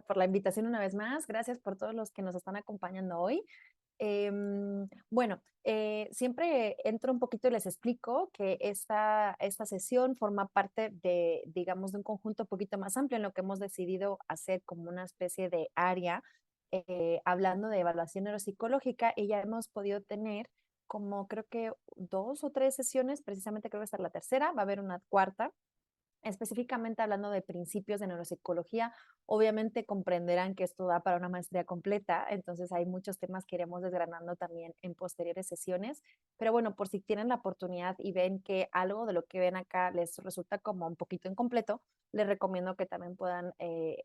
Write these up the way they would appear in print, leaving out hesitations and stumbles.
por la invitación una vez más. Gracias por todos los que nos están acompañando hoy. Bueno, siempre entro un poquito y les explico que esta sesión forma parte de, digamos, de un conjunto un poquito más amplio en lo que hemos decidido hacer como una especie de área, hablando de evaluación neuropsicológica, y ya hemos podido tener como creo que 2 o 3 sesiones, precisamente creo que esta es la tercera, va a haber una cuarta específicamente hablando de principios de neuropsicología. Obviamente comprenderán que esto da para una maestría completa, entonces hay muchos temas que iremos desgranando también en posteriores sesiones, pero bueno, por si tienen la oportunidad y ven que algo de lo que ven acá les resulta como un poquito incompleto, les recomiendo que también puedan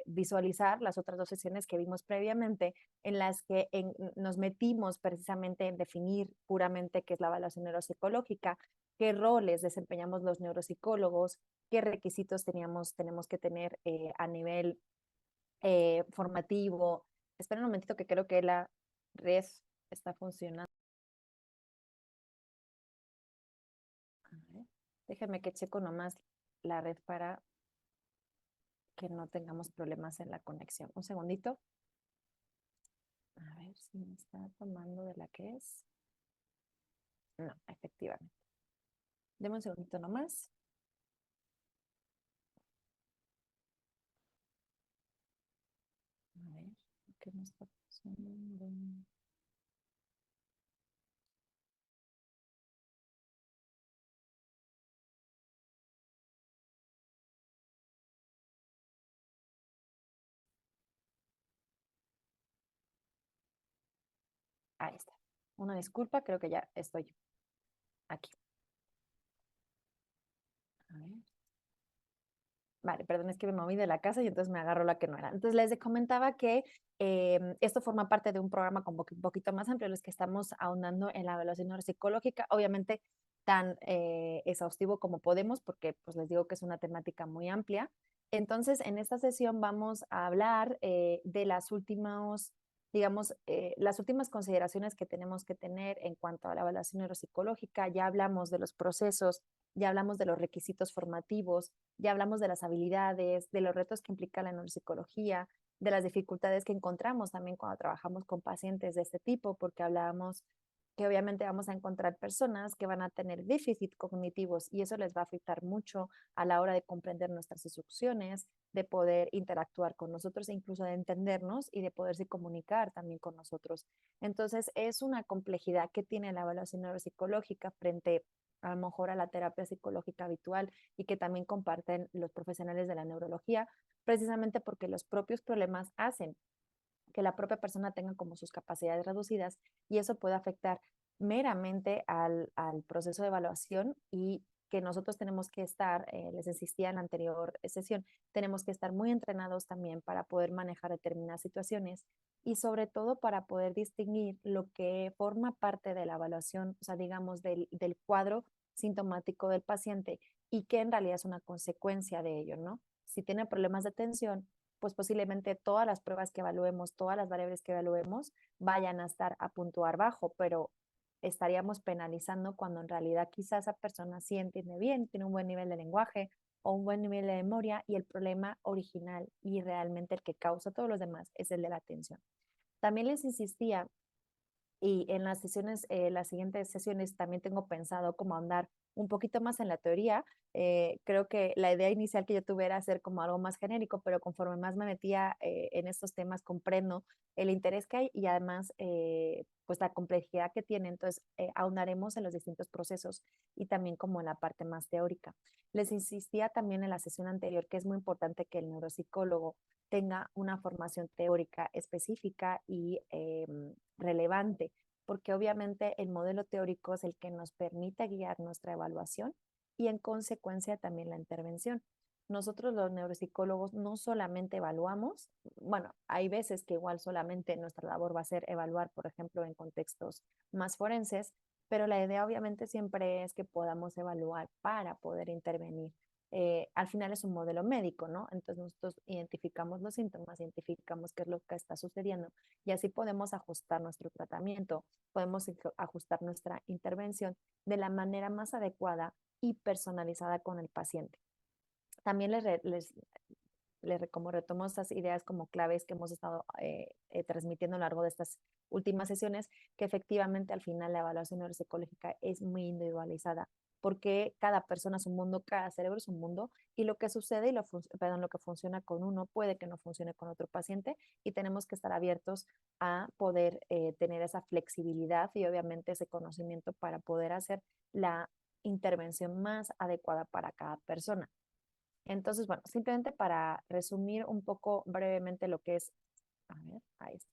visualizar las otras 2 sesiones que vimos previamente, en las que nos metimos precisamente en definir puramente qué es la evaluación neuropsicológica, qué roles desempeñamos los neuropsicólogos, qué requisitos tenemos que tener a nivel formativo. Espera un momentito que creo que la red está funcionando. A ver, déjenme que checo nomás la red para que no tengamos problemas en la conexión. Un segundito. A ver si me está tomando de la que es. No, efectivamente. Deme un segundito nomás. A ver, ¿qué me está pasando? Ahí está. Una disculpa, creo que ya estoy aquí. A ver. Vale, perdón, es que me moví de la casa y entonces me agarró la que no era. Entonces les comentaba que esto forma parte de un programa como un poquito más amplio, en los que estamos ahondando en la evaluación neuropsicológica, obviamente tan exhaustivo como podemos, porque pues les digo que es una temática muy amplia. Entonces, en esta sesión vamos a hablar de las últimas, digamos, las últimas consideraciones que tenemos que tener en cuanto a la evaluación neuropsicológica. Ya hablamos de los procesos, ya hablamos de los requisitos formativos, ya hablamos de las habilidades, de los retos que implica la neuropsicología, de las dificultades que encontramos también cuando trabajamos con pacientes de este tipo, porque hablábamos que obviamente vamos a encontrar personas que van a tener déficit cognitivos y eso les va a afectar mucho a la hora de comprender nuestras instrucciones, de poder interactuar con nosotros e incluso de entendernos y de poderse comunicar también con nosotros. Entonces, es una complejidad que tiene la evaluación neuropsicológica frente a lo mejor a la terapia psicológica habitual y que también comparten los profesionales de la neurología, precisamente porque los propios problemas hacen que la propia persona tenga como sus capacidades reducidas y eso puede afectar meramente al proceso de evaluación y que nosotros tenemos que estar, les insistía en la anterior sesión, tenemos que estar muy entrenados también para poder manejar determinadas situaciones y sobre todo para poder distinguir lo que forma parte de la evaluación, o sea, digamos, del cuadro sintomático del paciente y que en realidad es una consecuencia de ello, ¿no? Si tiene problemas de atención, pues posiblemente todas las pruebas que evaluemos, todas las variables que evaluemos vayan a estar a puntuar bajo, pero estaríamos penalizando cuando en realidad quizás esa persona sí entiende bien, tiene un buen nivel de lenguaje o un buen nivel de memoria y el problema original y realmente el que causa todos los demás es el de la atención. También les insistía y en las sesiones, las siguientes sesiones también tengo pensado como andar un poquito más en la teoría. Creo que la idea inicial que yo tuve era hacer como algo más genérico, pero conforme más me metía en estos temas, comprendo el interés que hay y además pues la complejidad que tiene. Entonces, ahondaremos en los distintos procesos y también como en la parte más teórica. Les insistía también en la sesión anterior que es muy importante que el neuropsicólogo tenga una formación teórica específica y relevante, porque obviamente el modelo teórico es el que nos permite guiar nuestra evaluación y en consecuencia también la intervención. Nosotros los neuropsicólogos no solamente evaluamos, bueno, hay veces que igual solamente nuestra labor va a ser evaluar, por ejemplo, en contextos más forenses, pero la idea obviamente siempre es que podamos evaluar para poder intervenir. Al final es un modelo médico, ¿no? Entonces nosotros identificamos los síntomas, identificamos qué es lo que está sucediendo y así podemos ajustar nuestro tratamiento, podemos ajustar nuestra intervención de la manera más adecuada y personalizada con el paciente. También como retomo estas ideas como claves que hemos estado transmitiendo a lo largo de estas últimas sesiones, que efectivamente al final la evaluación neuropsicológica es muy individualizada, porque cada persona es un mundo, cada cerebro es un mundo, y lo que sucede y lo que funciona con uno puede que no funcione con otro paciente, y tenemos que estar abiertos a poder tener esa flexibilidad y obviamente ese conocimiento para poder hacer la intervención más adecuada para cada persona. Entonces, bueno, simplemente para resumir un poco brevemente lo que es, a ver, ahí está,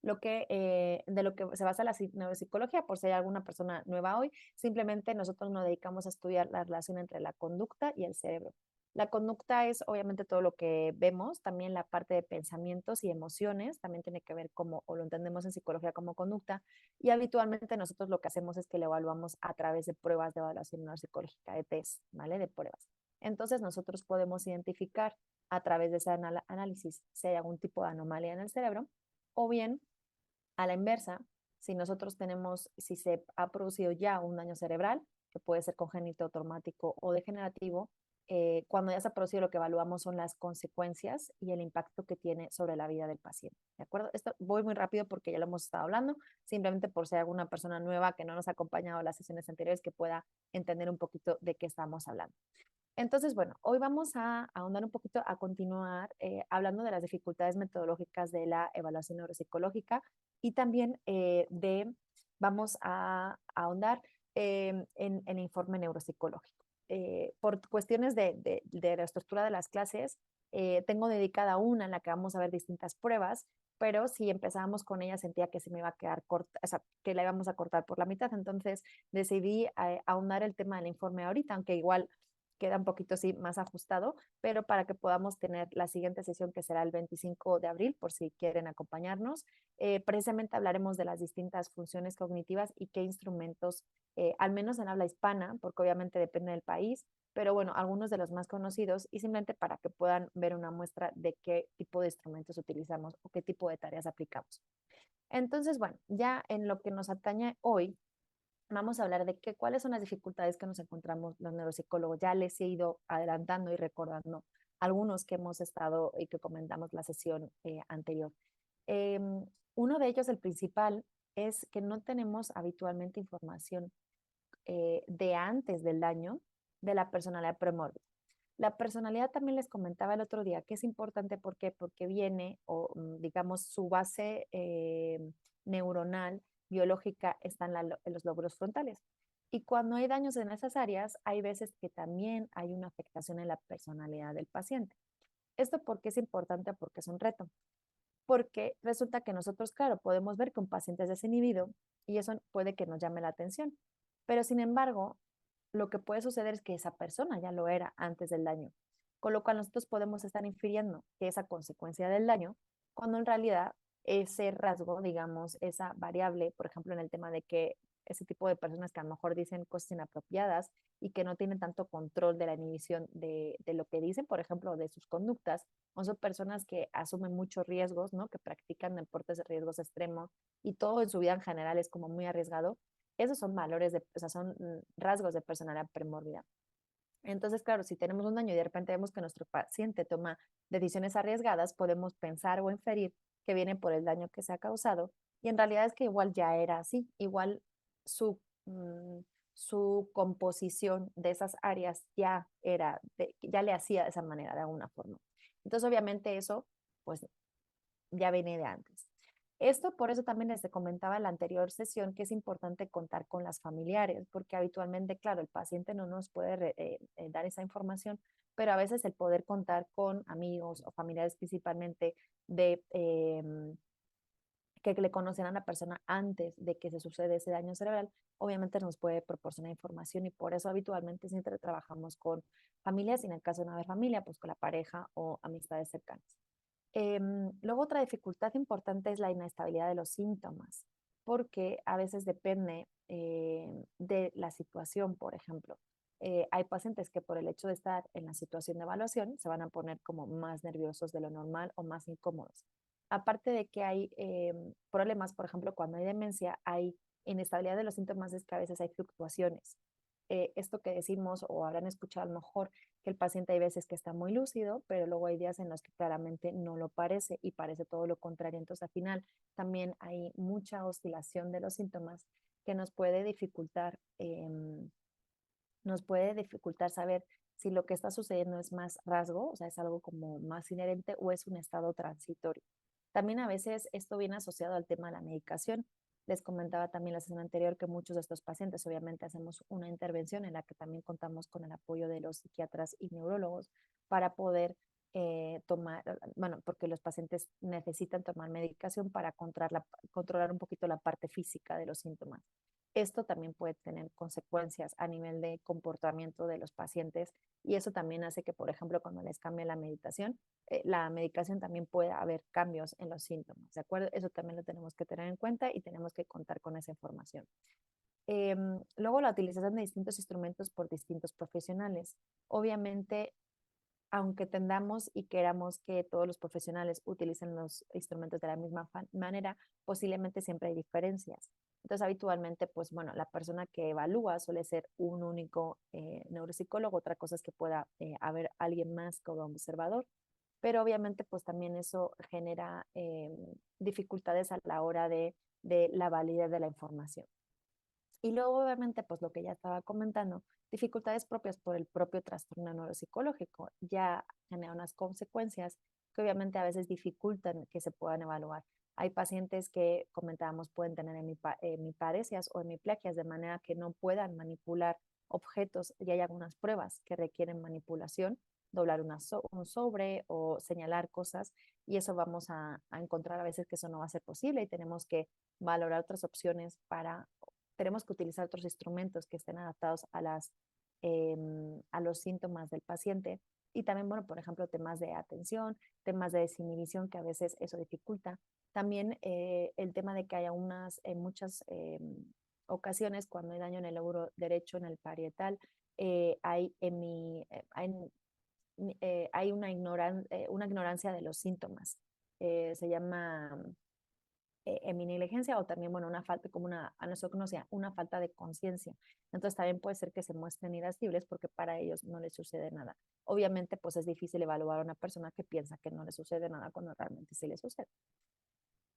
de lo que se basa la neuropsicología, por si hay alguna persona nueva hoy, simplemente nosotros nos dedicamos a estudiar la relación entre la conducta y el cerebro. La conducta es obviamente todo lo que vemos, también la parte de pensamientos y emociones, también tiene que ver como, o lo entendemos en psicología como conducta, y habitualmente nosotros lo que hacemos es que lo evaluamos a través de pruebas de evaluación neuropsicológica, de test, ¿vale? De pruebas. Entonces nosotros podemos identificar a través de ese análisis si hay algún tipo de anomalía en el cerebro, o bien a la inversa, si nosotros tenemos, si se ha producido ya un daño cerebral, que puede ser congénito, traumático o degenerativo, cuando ya se ha producido lo que evaluamos son las consecuencias y el impacto que tiene sobre la vida del paciente. ¿De acuerdo? Esto voy muy rápido porque ya lo hemos estado hablando, simplemente por si hay alguna persona nueva que no nos ha acompañado en las sesiones anteriores que pueda entender un poquito de qué estamos hablando. Entonces, bueno, hoy vamos a ahondar un poquito, a continuar hablando de las dificultades metodológicas de la evaluación neuropsicológica y también vamos a ahondar en el informe neuropsicológico. Por cuestiones de la estructura de las clases, tengo dedicada una en la que vamos a ver distintas pruebas, pero si empezábamos con ella sentía que se me iba a quedar corta, o sea, que la íbamos a cortar por la mitad, entonces decidí ahondar el tema del informe ahorita, aunque igual queda un poquito así más ajustado, pero para que podamos tener la siguiente sesión que será el 25 de abril, por si quieren acompañarnos, precisamente hablaremos de las distintas funciones cognitivas y qué instrumentos, al menos en habla hispana, porque obviamente depende del país, pero bueno, algunos de los más conocidos y simplemente para que puedan ver una muestra de qué tipo de instrumentos utilizamos o qué tipo de tareas aplicamos. Entonces, bueno, ya en lo que nos atañe hoy, vamos a hablar de cuáles son las dificultades que nos encontramos los neuropsicólogos. Ya les he ido adelantando y recordando algunos que hemos estado y que comentamos la sesión anterior. Eh, Uno de ellos, el principal, es que no tenemos habitualmente información de antes del daño de la personalidad premórbida. La personalidad también les comentaba el otro día que es importante. ¿Por qué? Porque viene, o digamos, su base neuronal, biológica, está en los lóbulos frontales. Y cuando hay daños en esas áreas, hay veces que también hay una afectación en la personalidad del paciente. ¿Esto por qué es importante? Porque es un reto. Porque resulta que nosotros, claro, podemos ver que un paciente es desinhibido y eso puede que nos llame la atención. Pero sin embargo, lo que puede suceder es que esa persona ya lo era antes del daño, con lo cual nosotros podemos estar infiriendo que esa consecuencia del daño, cuando en realidad ese rasgo, digamos, esa variable, por ejemplo, en el tema de que ese tipo de personas que a lo mejor dicen cosas inapropiadas y que no tienen tanto control de la inhibición de lo que dicen, por ejemplo, de sus conductas, o son personas que asumen muchos riesgos, ¿no? Que practican deportes de riesgos extremos y todo en su vida en general es como muy arriesgado. Esos son valores, o sea, son rasgos de personalidad premórbida. Entonces, claro, si tenemos un daño y de repente vemos que nuestro paciente toma decisiones arriesgadas, podemos pensar o inferir que viene por el daño que se ha causado y en realidad es que igual ya era así, igual su, mm, su composición de esas áreas ya le hacía de esa manera, de alguna forma. Entonces, obviamente eso, pues ya viene de antes. Esto por eso también les comentaba en la anterior sesión que es importante contar con las familiares, porque habitualmente, claro, el paciente no nos puede dar esa información, pero a veces el poder contar con amigos o familiares principalmente de que le conocen a la persona antes de que se suceda ese daño cerebral, obviamente nos puede proporcionar información y por eso habitualmente siempre trabajamos con familias y en el caso de no haber familia, pues con la pareja o amistades cercanas. Luego otra dificultad importante es la inestabilidad de los síntomas, porque a veces depende de la situación, por ejemplo. Hay pacientes que por el hecho de estar en la situación de evaluación se van a poner como más nerviosos de lo normal o más incómodos. Aparte de que hay problemas, por ejemplo, cuando hay demencia, hay inestabilidad de los síntomas, es que a veces hay fluctuaciones. esto que decimos o habrán escuchado a lo mejor que el paciente hay veces que está muy lúcido, pero luego hay días en los que claramente no lo parece y parece todo lo contrario. Entonces, al final también hay mucha oscilación de los síntomas que nos puede dificultar saber si lo que está sucediendo es más rasgo, o sea, es algo como más inherente o es un estado transitorio. También a veces esto viene asociado al tema de la medicación. Les comentaba también la sesión anterior que muchos de estos pacientes obviamente hacemos una intervención en la que también contamos con el apoyo de los psiquiatras y neurólogos para poder tomar, bueno, porque los pacientes necesitan tomar medicación para controlar un poquito la parte física de los síntomas. Esto también puede tener consecuencias a nivel de comportamiento de los pacientes y eso también hace que, por ejemplo, cuando les cambie la medicación también puede haber cambios en los síntomas, ¿de acuerdo? Eso también lo tenemos que tener en cuenta y tenemos que contar con esa información. Luego, la utilización de distintos instrumentos por distintos profesionales. Obviamente, aunque tendamos y queramos que todos los profesionales utilicen los instrumentos de la misma manera, posiblemente siempre hay diferencias. Entonces, habitualmente, pues bueno, la persona que evalúa suele ser un único neuropsicólogo. Otra cosa es que pueda haber alguien más como observador, pero obviamente, pues también eso genera dificultades a la hora de la validez de la información. Y luego, obviamente, pues lo que ya estaba comentando, dificultades propias por el propio trastorno neuropsicológico, ya genera unas consecuencias que obviamente a veces dificultan que se puedan evaluar. Hay pacientes que comentábamos pueden tener hemiparesias o hemiplegias de manera que no puedan manipular objetos y hay algunas pruebas que requieren manipulación, doblar un sobre o señalar cosas y eso vamos a encontrar a veces que eso no va a ser posible y tenemos que valorar otras opciones para tenemos que utilizar otros instrumentos que estén adaptados a los síntomas del paciente. Y también, bueno, por ejemplo, temas de atención, temas de desinhibición, que a veces eso dificulta. También el tema de que haya en muchas ocasiones, cuando hay daño en el lóbulo derecho, en el parietal, hay una ignorancia de los síntomas. Se llama en mi negligencia o también, bueno, una falta como a nosotros nos decía, una falta de conciencia. Entonces también puede ser que se muestren irascibles porque para ellos no les sucede nada. Obviamente, pues es difícil evaluar a una persona que piensa que no le sucede nada cuando realmente sí le sucede.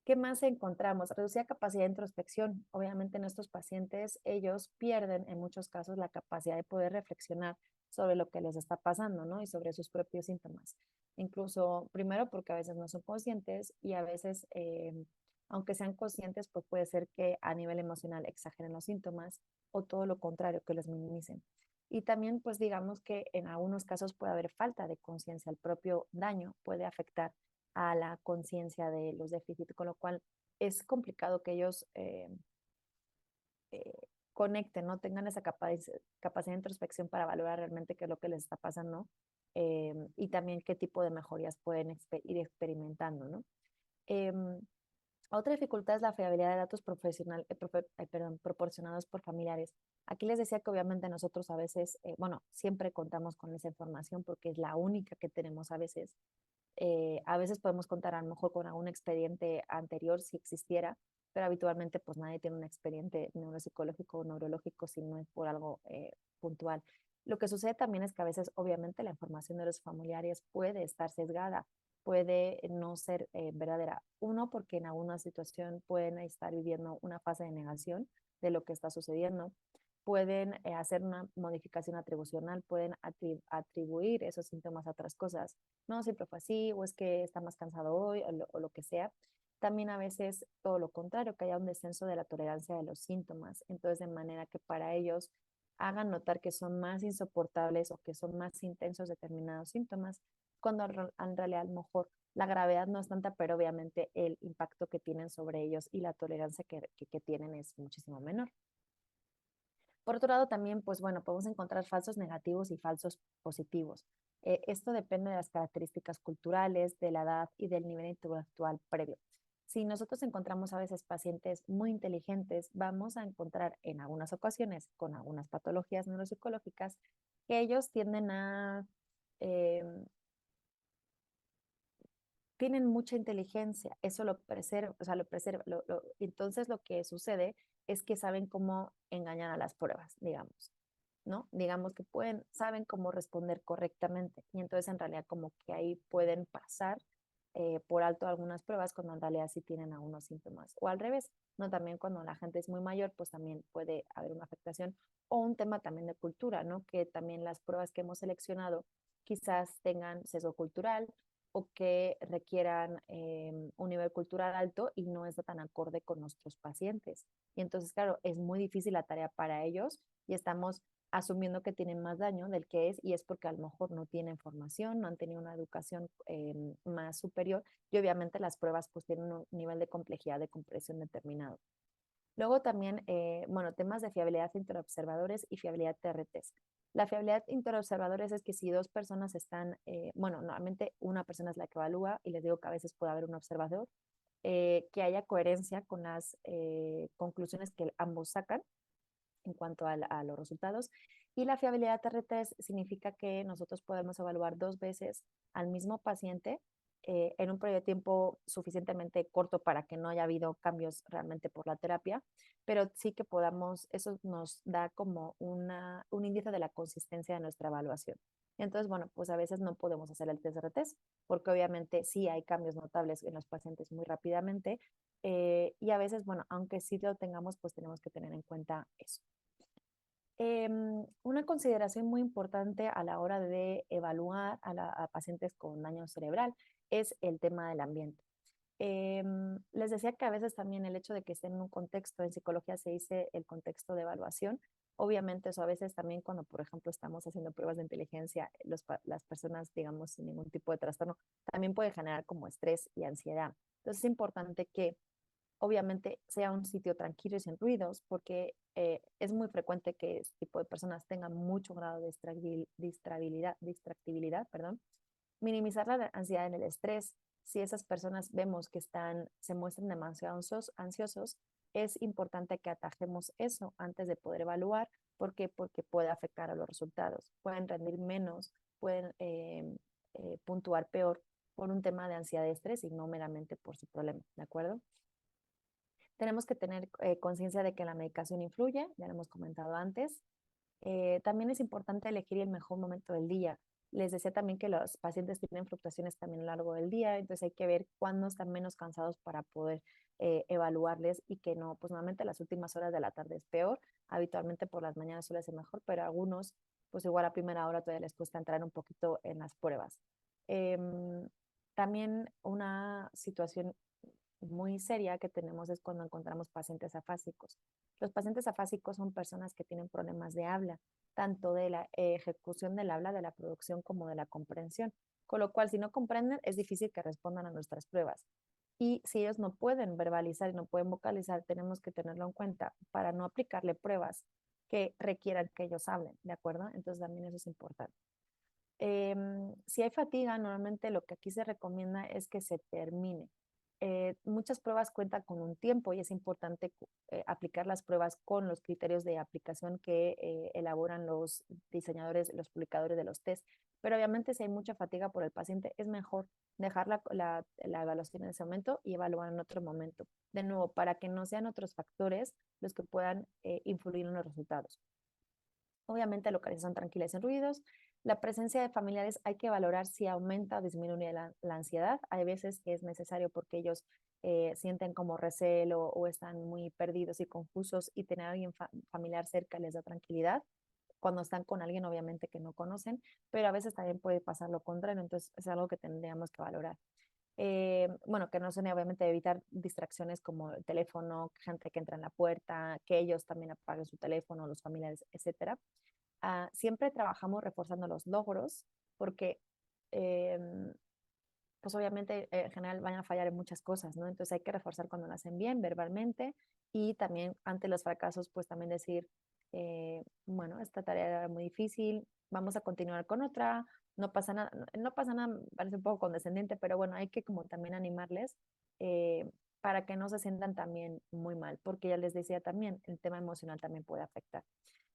¿Qué más encontramos? Reducida capacidad de introspección. Obviamente en estos pacientes ellos pierden en muchos casos la capacidad de poder reflexionar sobre lo que les está pasando, ¿no? Y sobre sus propios síntomas. Incluso, primero porque a veces no son conscientes y a veces, aunque sean conscientes, pues puede ser que a nivel emocional exageren los síntomas o todo lo contrario, que los minimicen. Y también, pues digamos que en algunos casos puede haber falta de conciencia. El propio daño puede afectar a la conciencia de los déficits, con lo cual es complicado que ellos eh, conecten, ¿no? Tengan esa capacidad de introspección para valorar realmente qué es lo que les está pasando y también qué tipo de mejorías pueden ir experimentando, ¿no? Eh, Otra dificultad es la fiabilidad de datos proporcionados por familiares. Aquí les decía que obviamente nosotros a veces, bueno, siempre contamos con esa información porque es la única que tenemos a veces podemos contar a lo mejor con algún expediente anterior si existiera, pero habitualmente pues nadie tiene un expediente neuropsicológico o neurológico si no es por algo puntual. Lo que sucede también es que a veces obviamente la información de los familiares puede estar sesgada, puede no ser verdadera. Uno, porque en alguna situación pueden estar viviendo una fase de negación de lo que está sucediendo pueden hacer una modificación atribucional, pueden atribuir esos síntomas a otras cosas. No, siempre fue así, o es que está más cansado hoy, o lo que sea. También a veces todo lo contrario, que haya un descenso de la tolerancia de los síntomas. Entonces, de manera que para ellos hagan notar que son más insoportables o que son más intensos determinados síntomas, cuando en realidad a lo mejor la gravedad no es tanta, pero obviamente el impacto que tienen sobre ellos y la tolerancia que tienen es muchísimo menor. Por otro lado, también, pues bueno, podemos encontrar falsos negativos y falsos positivos. Esto depende de las características culturales, de la edad y del nivel intelectual previo. Si nosotros encontramos a veces pacientes muy inteligentes, vamos a encontrar en algunas ocasiones con algunas patologías neuropsicológicas que ellos tienden eh, tienen mucha inteligencia, eso lo preserva, o sea, lo preserva. Entonces lo que sucede es que saben cómo engañar a las pruebas, digamos. ¿no? Digamos que saben cómo responder correctamente y entonces en realidad como que ahí pueden pasar por alto algunas pruebas cuando en realidad sí tienen algunos síntomas. O al revés, ¿no? También cuando la gente es muy mayor, pues también puede haber una afectación o un tema también de cultura, ¿no? Que también las pruebas que hemos seleccionado quizás tengan sesgo cultural o que requieran un nivel cultural alto y no está tan acorde con nuestros pacientes. Y entonces, claro, es muy difícil la tarea para ellos y estamos asumiendo que tienen más daño del que es y es porque a lo mejor no tienen formación, no han tenido una educación más superior y obviamente las pruebas pues tienen un nivel de complejidad de comprensión determinado. Luego también, bueno, temas de fiabilidad interobservadores y fiabilidad TRTs. La fiabilidad interobservadores es que si dos personas están, bueno, normalmente una persona es la que evalúa y les digo que a veces puede haber un observador, que haya coherencia con las conclusiones que ambos sacan en cuanto a los resultados. Y la fiabilidad TR3 significa que nosotros podemos evaluar 2 veces al mismo paciente en un periodo de tiempo suficientemente corto para que no haya habido cambios realmente por la terapia, pero sí que podamos, eso nos da como un índice de la consistencia de nuestra evaluación. Entonces, bueno, pues a veces no podemos hacer el test de retest porque obviamente sí hay cambios notables en los pacientes muy rápidamente y a veces, bueno, aunque sí lo tengamos, pues tenemos que tener en cuenta eso. Una consideración muy importante a la hora de evaluar a pacientes con daño cerebral es el tema del ambiente. Les decía que a veces también el hecho de que estén en un contexto, en psicología se dice el contexto de evaluación, obviamente eso a veces también cuando, por ejemplo, estamos haciendo pruebas de inteligencia, las personas, digamos, sin ningún tipo de trastorno, también puede generar como estrés y ansiedad. Entonces es importante que obviamente sea un sitio tranquilo y sin ruidos, porque es muy frecuente que este tipo de personas tengan mucho grado de distractibilidad, perdón. Minimizar la ansiedad en el estrés. Si esas personas vemos que se muestran demasiado ansiosos, es importante que atajemos eso antes de poder evaluar. ¿Por qué? Porque puede afectar a los resultados. Pueden rendir menos, pueden puntuar peor por un tema de ansiedad y estrés y no meramente por su problema, ¿de acuerdo? Tenemos que tener conciencia de que la medicación influye, ya lo hemos comentado antes. También es importante elegir el mejor momento del día. Les decía también que los pacientes tienen fluctuaciones también a lo largo del día, entonces hay que ver cuándo están menos cansados para poder evaluarles y que no, pues normalmente las últimas horas de la tarde es peor, habitualmente por las mañanas suele ser mejor, pero a algunos, pues igual a primera hora todavía les cuesta entrar un poquito en las pruebas. También una situación muy seria que tenemos es cuando encontramos pacientes afásicos. Los pacientes afásicos son personas que tienen problemas de habla, tanto de la ejecución del habla, de la producción como de la comprensión, con lo cual si no comprenden es difícil que respondan a nuestras pruebas. Y si ellos no pueden verbalizar y no pueden vocalizar, tenemos que tenerlo en cuenta para no aplicarle pruebas que requieran que ellos hablen, ¿de acuerdo? Entonces también eso es importante. Si hay fatiga, normalmente lo que aquí se recomienda es que se termine. Muchas pruebas cuentan con un tiempo y es importante aplicar las pruebas con los criterios de aplicación que elaboran los diseñadores, los publicadores de los test. Pero obviamente si hay mucha fatiga por el paciente, es mejor dejar la evaluación en ese momento y evaluar en otro momento. De nuevo, para que no sean otros factores los que puedan influir en los resultados. Obviamente localización tranquila y sin ruidos. La presencia de familiares hay que valorar si aumenta o disminuye la ansiedad. Hay veces que es necesario porque ellos sienten como recelo o están muy perdidos y confusos y tener a alguien familiar cerca les da tranquilidad. Cuando están con alguien obviamente que no conocen, pero a veces también puede pasar lo contrario, entonces es algo que tendríamos que valorar. Bueno, que no son obviamente evitar distracciones como el teléfono, gente que entra en la puerta, que ellos también apaguen su teléfono, los familiares, etcétera. Siempre trabajamos reforzando los logros porque eh, pues obviamente en general van a fallar en muchas cosas, ¿no? Entonces hay que reforzar cuando lo hacen bien verbalmente y también ante los fracasos pues también decir, bueno, esta tarea era muy difícil, vamos a continuar con otra, no pasa nada, no pasa nada, parece un poco condescendiente, pero bueno, hay que como también animarles para que no se sientan también muy mal, porque ya les decía también, el tema emocional también puede afectar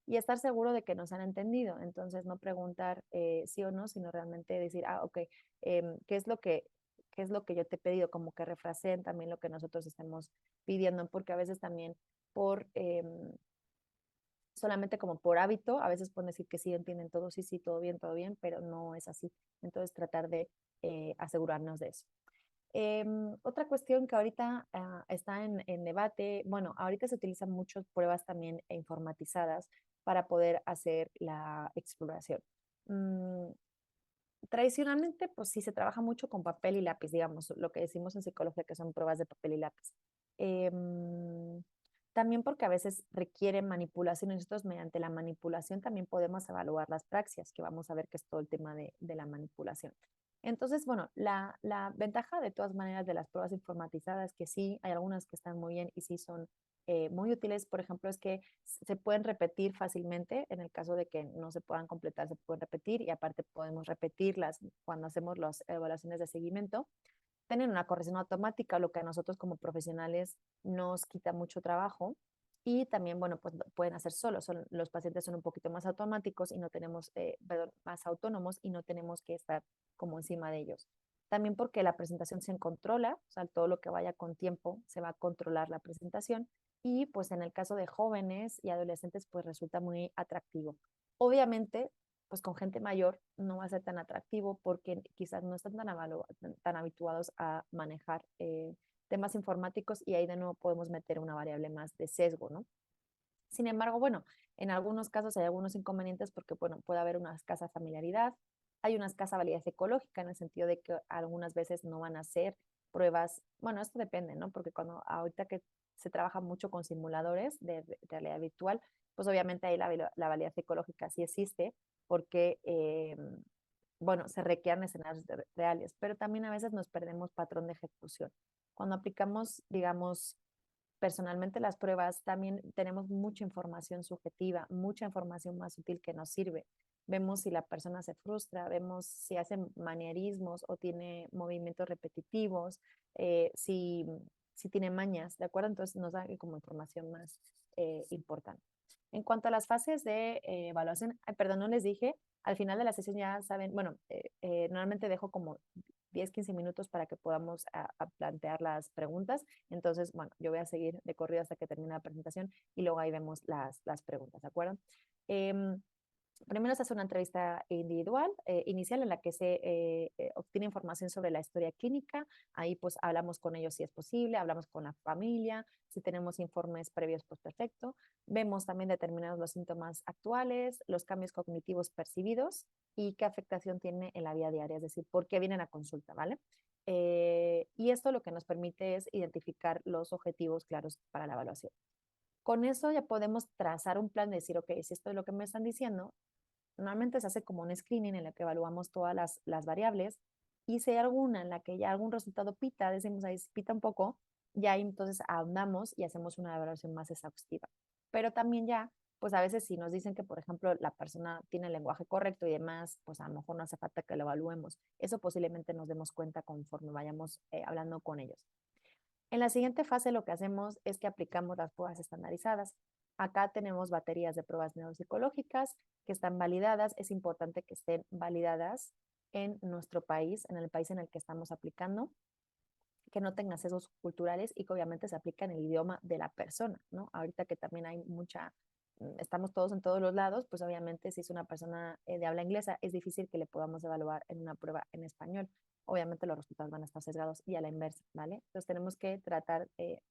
y estar seguro de que nos han entendido. Entonces, no preguntar sí o no, sino realmente decir, ok, ¿qué es lo que yo te he pedido? Como que refraseen también lo que nosotros estamos pidiendo, porque a veces también por solamente como por hábito, a veces pueden decir que sí, entienden todo, sí, sí, todo bien, pero no es así. Entonces, tratar de asegurarnos de eso. Otra cuestión que ahorita está en debate, bueno, ahorita se utilizan muchas pruebas también informatizadas para poder hacer la exploración. Mm, Tradicionalmente, pues sí se trabaja mucho con papel y lápiz, digamos, lo que decimos en psicología que son pruebas de papel y lápiz. Em, También porque a veces requiere manipulación y nosotros mediante la manipulación también podemos evaluar las praxias, que vamos a ver que es todo el tema de la manipulación. Entonces, bueno, la ventaja de todas maneras de las pruebas informatizadas, que sí, hay algunas que están muy bien y sí son muy útiles, por ejemplo, es que se pueden repetir fácilmente, en el caso de que no se puedan completar, se pueden repetir y aparte podemos repetirlas cuando hacemos las evaluaciones de seguimiento. Tienen una corrección automática, lo que a nosotros como profesionales nos quita mucho trabajo y también, bueno, pues pueden hacer solos. Los pacientes son un poquito más automáticos y no tenemos, perdón, más autónomos y no tenemos que estar como encima de ellos. También porque la presentación se controla, o sea, todo lo que vaya con tiempo se va a controlar la presentación y pues en el caso de jóvenes y adolescentes pues resulta muy atractivo. Obviamente, pues con gente mayor no va a ser tan atractivo porque quizás no están tan habituados a manejar temas informáticos y ahí de nuevo podemos meter una variable más de sesgo, ¿no? Sin embargo, bueno, en algunos casos hay algunos inconvenientes porque, bueno, puede haber una escasa familiaridad, hay una escasa validez ecológica en el sentido de que algunas veces no van a ser pruebas, bueno, esto depende, ¿no? Porque cuando ahorita que se trabaja mucho con simuladores de realidad virtual, pues obviamente ahí la validez ecológica sí existe porque, bueno, se requieren escenarios reales, pero también a veces nos perdemos patrón de ejecución. Cuando aplicamos, digamos, personalmente las pruebas, también tenemos mucha información subjetiva, mucha información más útil que nos sirve. Vemos si la persona se frustra, vemos si hace manierismos o tiene movimientos repetitivos, si tiene mañas, ¿de acuerdo? Entonces nos da como información más importante. En cuanto a las fases de evaluación, ay, perdón, no les dije, al final de la sesión ya saben, bueno, normalmente dejo como 10, 15 minutos para que podamos a plantear las preguntas. Entonces, bueno, yo voy a seguir de corrido hasta que termine la presentación y luego ahí vemos las preguntas, ¿de acuerdo? Eh, Primero se hace una entrevista individual, inicial, en la que se obtiene información sobre la historia clínica. Ahí pues hablamos con ellos si es posible, hablamos con la familia, si tenemos informes previos, pues perfecto. Vemos también determinados los síntomas actuales, los cambios cognitivos percibidos y qué afectación tiene en la vida diaria, es decir, por qué vienen a consulta, ¿vale? Y esto lo que nos permite es identificar los objetivos claros para la evaluación. Con eso ya podemos trazar un plan de decir, ok, si esto es lo que me están diciendo, normalmente se hace como un screening en el que evaluamos todas las variables y si hay alguna en la que ya algún resultado pita, decimos ahí pita un poco, ya entonces ahondamos y hacemos una evaluación más exhaustiva. Pero también ya, pues a veces si nos dicen que, por ejemplo, la persona tiene el lenguaje correcto y demás, pues a lo mejor no hace falta que lo evaluemos. Eso posiblemente nos demos cuenta conforme vayamos hablando con ellos. En la siguiente fase lo que hacemos es que aplicamos las pruebas estandarizadas. Acá tenemos baterías de pruebas neuropsicológicas que están validadas. Es importante que estén validadas en nuestro país, en el país en el que estamos aplicando, que no tengan sesgos culturales y que obviamente se aplica en el idioma de la persona, ¿no? Ahorita que también hay estamos todos en todos los lados, pues obviamente si es una persona de habla inglesa, es difícil que le podamos evaluar en una prueba en español. Obviamente los resultados van a estar sesgados y a la inversa, ¿vale? Entonces tenemos que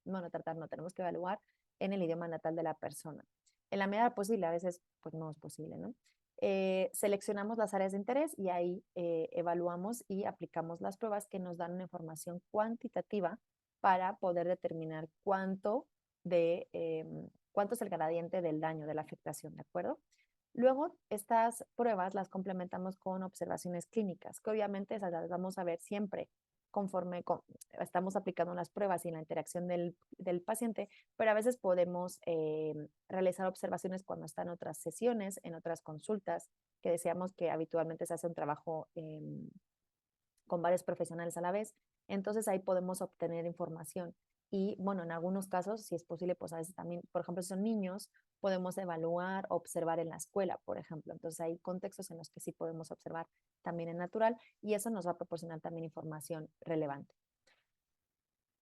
no, tenemos que evaluar en el idioma natal de la persona. En la medida posible, a veces pues no es posible, ¿no? Seleccionamos las áreas de interés y ahí evaluamos y aplicamos las pruebas que nos dan una información cuantitativa para poder determinar cuánto es el gradiente del daño, de la afectación, ¿de acuerdo? Luego, estas pruebas las complementamos con observaciones clínicas, que obviamente esas las vamos a ver siempre conforme estamos aplicando las pruebas y la interacción del paciente, pero a veces podemos realizar observaciones cuando están en otras sesiones, en otras consultas, que decíamos que habitualmente se hace un trabajo con varios profesionales a la vez. Entonces ahí podemos obtener información. Y bueno, en algunos casos, si es posible, pues a veces también, por ejemplo, si son niños, podemos evaluar, observar en la escuela, por ejemplo. Entonces hay contextos en los que sí podemos observar también en natural y eso nos va a proporcionar también información relevante.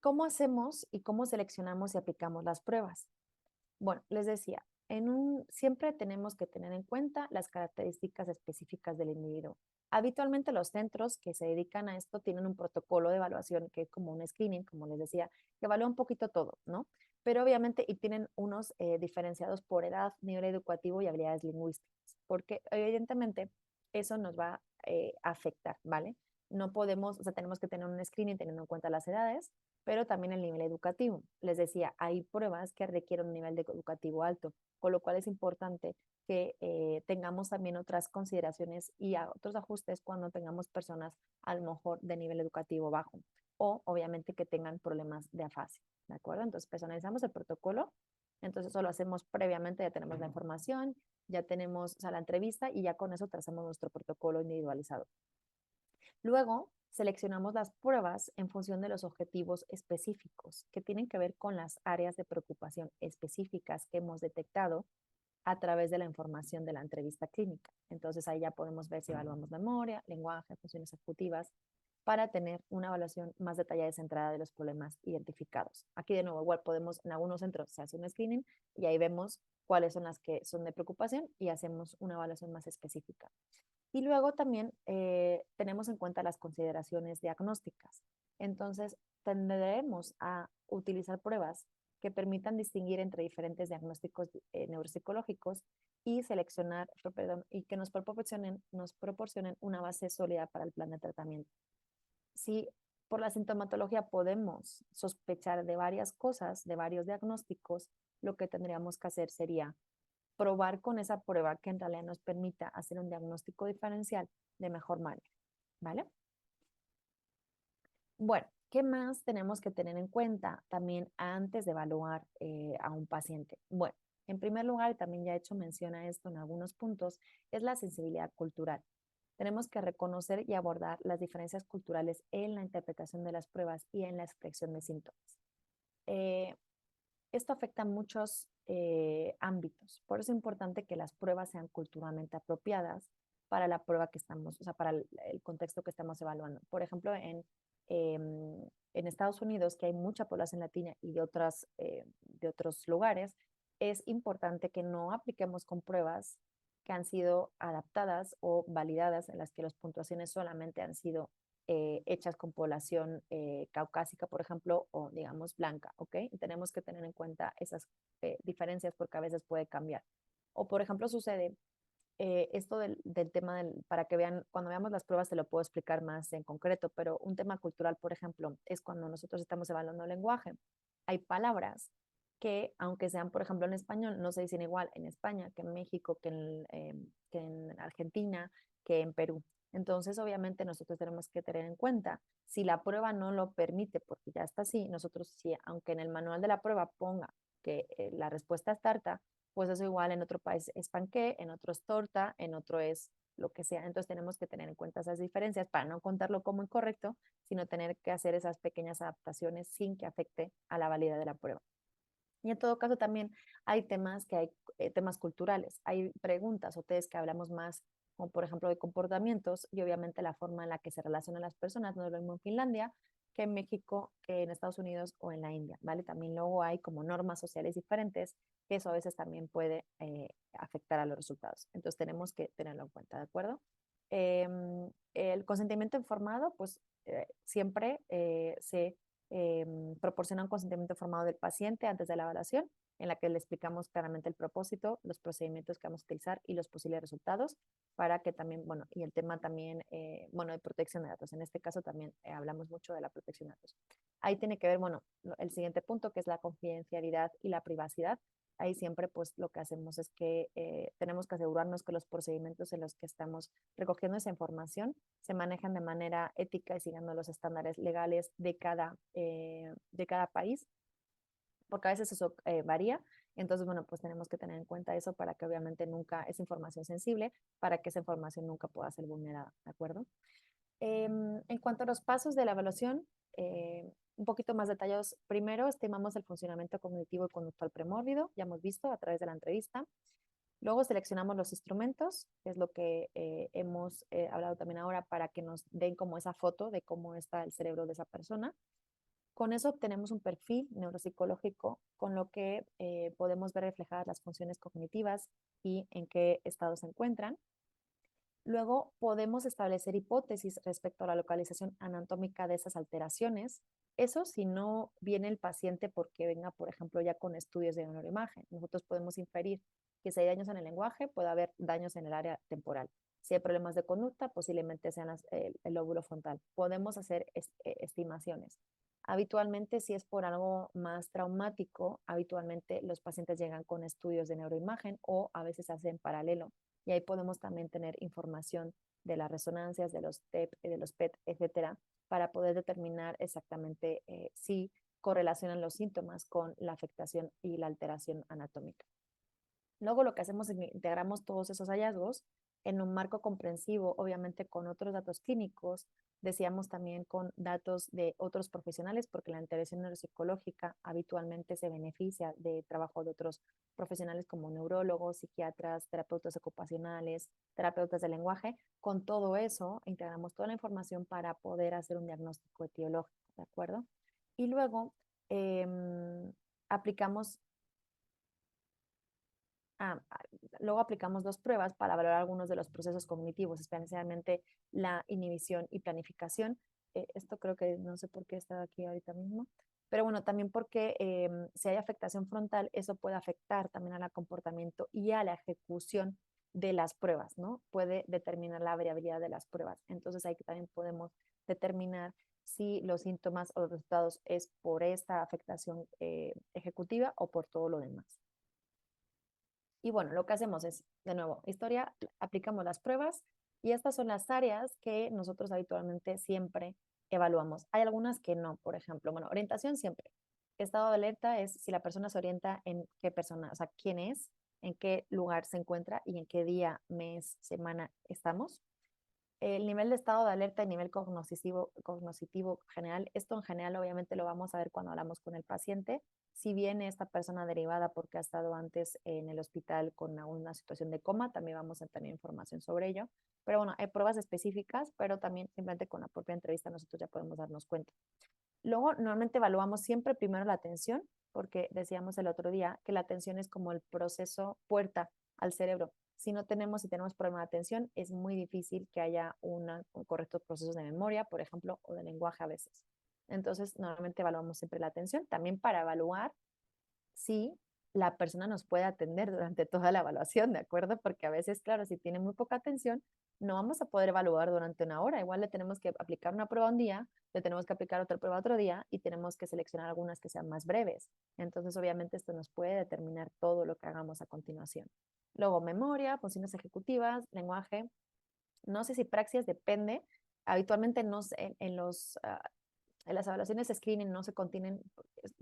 ¿Cómo hacemos y cómo seleccionamos y aplicamos las pruebas? Bueno, les decía, siempre tenemos que tener en cuenta las características específicas del individuo. Habitualmente los centros que se dedican a esto tienen un protocolo de evaluación que es como un screening, como les decía, que evalúa un poquito todo, ¿no? Pero obviamente, y tienen unos diferenciados por edad, nivel educativo y habilidades lingüísticas, porque evidentemente eso nos va a afectar, ¿vale? No podemos, o sea, tenemos que tener un screening teniendo en cuenta las edades, pero también el nivel educativo. Les decía, hay pruebas que requieren un nivel educativo alto, con lo cual es importante que tengamos también otras consideraciones y otros ajustes cuando tengamos personas a lo mejor de nivel educativo bajo o obviamente que tengan problemas de afasia, ¿de acuerdo? Entonces personalizamos el protocolo, entonces eso lo hacemos previamente, ya tenemos la información, ya tenemos, o sea, la entrevista y ya con eso trazamos nuestro protocolo individualizado. Luego, seleccionamos las pruebas en función de los objetivos específicos que tienen que ver con las áreas de preocupación específicas que hemos detectado a través de la información de la entrevista clínica. Entonces ahí ya podemos ver si evaluamos memoria, lenguaje, funciones ejecutivas, para tener una evaluación más detallada y centrada de los problemas identificados. Aquí de nuevo, igual podemos, en algunos centros se hace un screening y ahí vemos cuáles son las que son de preocupación y hacemos una evaluación más específica. Y luego también tenemos en cuenta las consideraciones diagnósticas. Entonces, tendremos a utilizar pruebas que permitan distinguir entre diferentes diagnósticos neuropsicológicos y seleccionar, perdón, y que nos proporcionen una base sólida para el plan de tratamiento. Si por la sintomatología podemos sospechar de varias cosas, de varios diagnósticos, lo que tendríamos que hacer sería probar con esa prueba que en realidad nos permita hacer un diagnóstico diferencial de mejor manera, ¿vale? Bueno, ¿qué más tenemos que tener en cuenta también antes de evaluar a un paciente? Bueno, en primer lugar, también ya he hecho mención a esto en algunos puntos, es la sensibilidad cultural. Tenemos que reconocer y abordar las diferencias culturales en la interpretación de las pruebas y en la expresión de síntomas. Eh, Esto afecta a muchos ámbitos. Por eso es importante que las pruebas sean culturalmente apropiadas para la prueba que estamos, o sea, para el contexto que estamos evaluando. Por ejemplo, en Estados Unidos, que hay mucha población latina y de otros lugares, es importante que no apliquemos con pruebas que han sido adaptadas o validadas en las que las puntuaciones solamente han sido hechas con población caucásica, por ejemplo, o digamos blanca, ¿ok? Y tenemos que tener en cuenta esas diferencias porque a veces puede cambiar. O, por ejemplo, sucede esto del tema para que vean, cuando veamos las pruebas te lo puedo explicar más en concreto, pero un tema cultural, por ejemplo, es cuando nosotros estamos evaluando el lenguaje. Hay palabras que, aunque sean, por ejemplo, en español, no se dicen igual en España que en México, que en Argentina, que en Perú. Entonces, obviamente, nosotros tenemos que tener en cuenta, si la prueba no lo permite, porque ya está así, nosotros sí, aunque en el manual de la prueba ponga que la respuesta es tarta, pues eso igual en otro país es panqué, en otro es torta, en otro es lo que sea. Entonces tenemos que tener en cuenta esas diferencias para no contarlo como incorrecto, sino tener que hacer esas pequeñas adaptaciones sin que afecte a la validez de la prueba. Y en todo caso también hay temas culturales, hay preguntas o test que hablamos más, como por ejemplo de comportamientos y obviamente la forma en la que se relacionan las personas, no es lo mismo en Finlandia que en México, que en Estados Unidos o en la India, ¿vale? También luego hay como normas sociales diferentes que eso a veces también puede afectar a los resultados. Entonces tenemos que tenerlo en cuenta, ¿de acuerdo? El consentimiento informado, pues siempre se proporciona un consentimiento informado del paciente antes de la evaluación, en la que le explicamos claramente el propósito, los procedimientos que vamos a utilizar y los posibles resultados, para que también, bueno, y el tema también, bueno, de protección de datos. En este caso también hablamos mucho de la protección de datos. Ahí tiene que ver, bueno, el siguiente punto, que es la confidencialidad y la privacidad. Ahí siempre pues lo que hacemos es que tenemos que asegurarnos que los procedimientos en los que estamos recogiendo esa información se manejan de manera ética y siguiendo los estándares legales de cada país, porque a veces eso varía. Entonces, bueno, pues tenemos que tener en cuenta eso para que obviamente nunca es información sensible, para que esa información nunca pueda ser vulnerada, ¿de acuerdo? En cuanto a los pasos de la evaluación, un poquito más detallados. Primero, estimamos el funcionamiento cognitivo y conductual premórbido, ya hemos visto a través de la entrevista. Luego seleccionamos los instrumentos, que es lo que hemos hablado también ahora, para que nos den como esa foto de cómo está el cerebro de esa persona. Con eso obtenemos un perfil neuropsicológico con lo que podemos ver reflejadas las funciones cognitivas y en qué estado se encuentran. Luego podemos establecer hipótesis respecto a la localización anatómica de esas alteraciones. Eso si no viene el paciente porque venga, por ejemplo, ya con estudios de neuroimagen. Nosotros podemos inferir que si hay daños en el lenguaje, puede haber daños en el área temporal. Si hay problemas de conducta, posiblemente sean el lóbulo frontal. Podemos hacer estimaciones. Habitualmente, si es por algo más traumático, habitualmente los pacientes llegan con estudios de neuroimagen o a veces hacen paralelo y ahí podemos también tener información de las resonancias, de los TEP, de los PET, etcétera, para poder determinar exactamente si correlacionan los síntomas con la afectación y la alteración anatómica. Luego lo que hacemos es integramos todos esos hallazgos en un marco comprensivo, obviamente con otros datos clínicos, decíamos también con datos de otros profesionales, porque la intervención neuropsicológica habitualmente se beneficia de trabajo de otros profesionales como neurólogos, psiquiatras, terapeutas ocupacionales, terapeutas del lenguaje. Con todo eso, integramos toda la información para poder hacer un diagnóstico etiológico, ¿de acuerdo? Y luego eh, aplicamos Ah, luego aplicamos dos pruebas para valorar algunos de los procesos cognitivos, especialmente la inhibición y planificación. Esto creo que no sé por qué está aquí ahorita mismo, pero bueno, también porque si hay afectación frontal, eso puede afectar también al comportamiento y a la ejecución de las pruebas, ¿no? Puede determinar la variabilidad de las pruebas. Entonces ahí también podemos determinar si los síntomas o los resultados es por esta afectación ejecutiva o por todo lo demás. Y bueno, lo que hacemos es, de nuevo, historia, aplicamos las pruebas y estas son las áreas que nosotros habitualmente siempre evaluamos. Hay algunas que no, por ejemplo, bueno, orientación siempre. Estado de alerta es si la persona se orienta en qué persona, o sea, quién es, en qué lugar se encuentra y en qué día, mes, semana estamos. El nivel de estado de alerta y nivel cognitivo general, esto en general obviamente lo vamos a ver cuando hablamos con el paciente. Si viene esta persona derivada porque ha estado antes en el hospital con una situación de coma, también vamos a tener información sobre ello. Pero bueno, hay pruebas específicas, pero también simplemente con la propia entrevista nosotros ya podemos darnos cuenta. Luego, normalmente evaluamos siempre primero la atención, porque decíamos el otro día que la atención es como el proceso puerta al cerebro. Si tenemos problema de atención, es muy difícil que haya correctos procesos de memoria, por ejemplo, o de lenguaje a veces. Entonces, normalmente evaluamos siempre la atención, también para evaluar si la persona nos puede atender durante toda la evaluación, ¿de acuerdo? Porque a veces, claro, si tiene muy poca atención, no vamos a poder evaluar durante una hora. Igual le tenemos que aplicar una prueba un día, le tenemos que aplicar otra prueba otro día y tenemos que seleccionar algunas que sean más breves. Entonces, obviamente, esto nos puede determinar todo lo que hagamos a continuación. Luego, memoria, funciones ejecutivas, lenguaje. No sé si praxias depende. Habitualmente no, en los las evaluaciones de screening no se contienen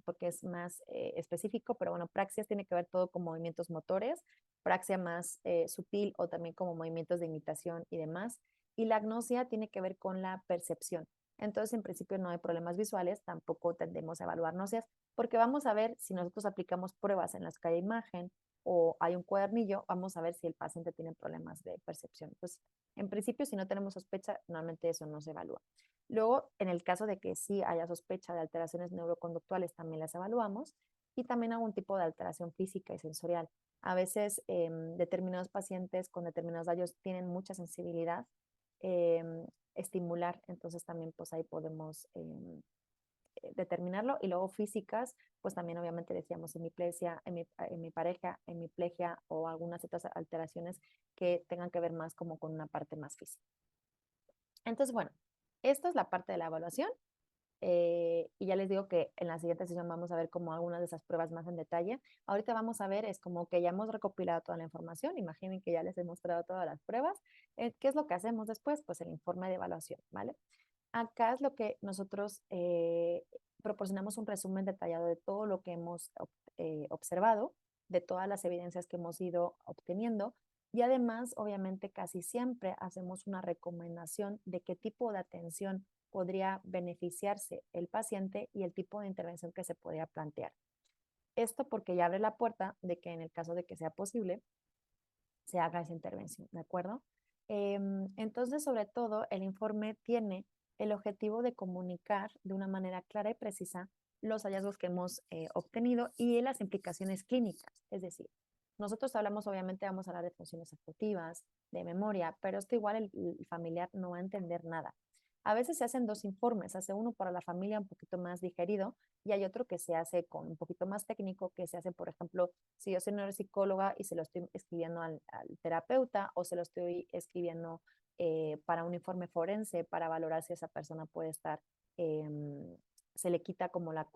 porque es más específico, pero bueno, praxias tiene que ver todo con movimientos motores, praxia más sutil o también como movimientos de imitación y demás. Y la agnosia tiene que ver con la percepción. Entonces, en principio no hay problemas visuales, tampoco tendemos a evaluar náuseas, porque vamos a ver si nosotros aplicamos pruebas en las que hay imagen o hay un cuadernillo, vamos a ver si el paciente tiene problemas de percepción. Entonces, en principio, si no tenemos sospecha, normalmente eso no se evalúa. Luego, en el caso de que sí haya sospecha de alteraciones neuroconductuales, también las evaluamos y también algún tipo de alteración física y sensorial. A veces determinados pacientes con determinados daños tienen mucha sensibilidad estimular, entonces también pues ahí podemos determinarlo. Y luego físicas, pues también obviamente decíamos hemiplegia, hemipareja, hemiplegia o algunas otras alteraciones que tengan que ver más como con una parte más física. Entonces, bueno, esto es la parte de la evaluación. Y ya les digo que en la siguiente sesión vamos a ver como algunas de esas pruebas más en detalle. Ahorita vamos a ver, es como que ya hemos recopilado toda la información. Imaginen que ya les he mostrado todas las pruebas. ¿Qué es lo que hacemos después? Pues el informe de evaluación, ¿vale? Acá es lo que nosotros proporcionamos un resumen detallado de todo lo que hemos observado, de todas las evidencias que hemos ido obteniendo. Y además, obviamente, casi siempre hacemos una recomendación de qué tipo de atención podría beneficiarse el paciente y el tipo de intervención que se podría plantear. Esto porque ya abre la puerta de que en el caso de que sea posible, se haga esa intervención, ¿de acuerdo? Entonces, sobre todo, el informe tiene el objetivo de comunicar de una manera clara y precisa los hallazgos que hemos obtenido y las implicaciones clínicas. Es decir, nosotros hablamos, obviamente, vamos a hablar de funciones ejecutivas, de memoria, pero esto igual el familiar no va a entender nada. A veces se hacen dos informes, se hace uno para la familia un poquito más digerido y hay otro que se hace con un poquito más técnico, que se hace, por ejemplo, si yo soy neuropsicóloga y se lo estoy escribiendo al terapeuta o se lo estoy escribiendo para un informe forense para valorar si esa persona puede estar, se le quita como la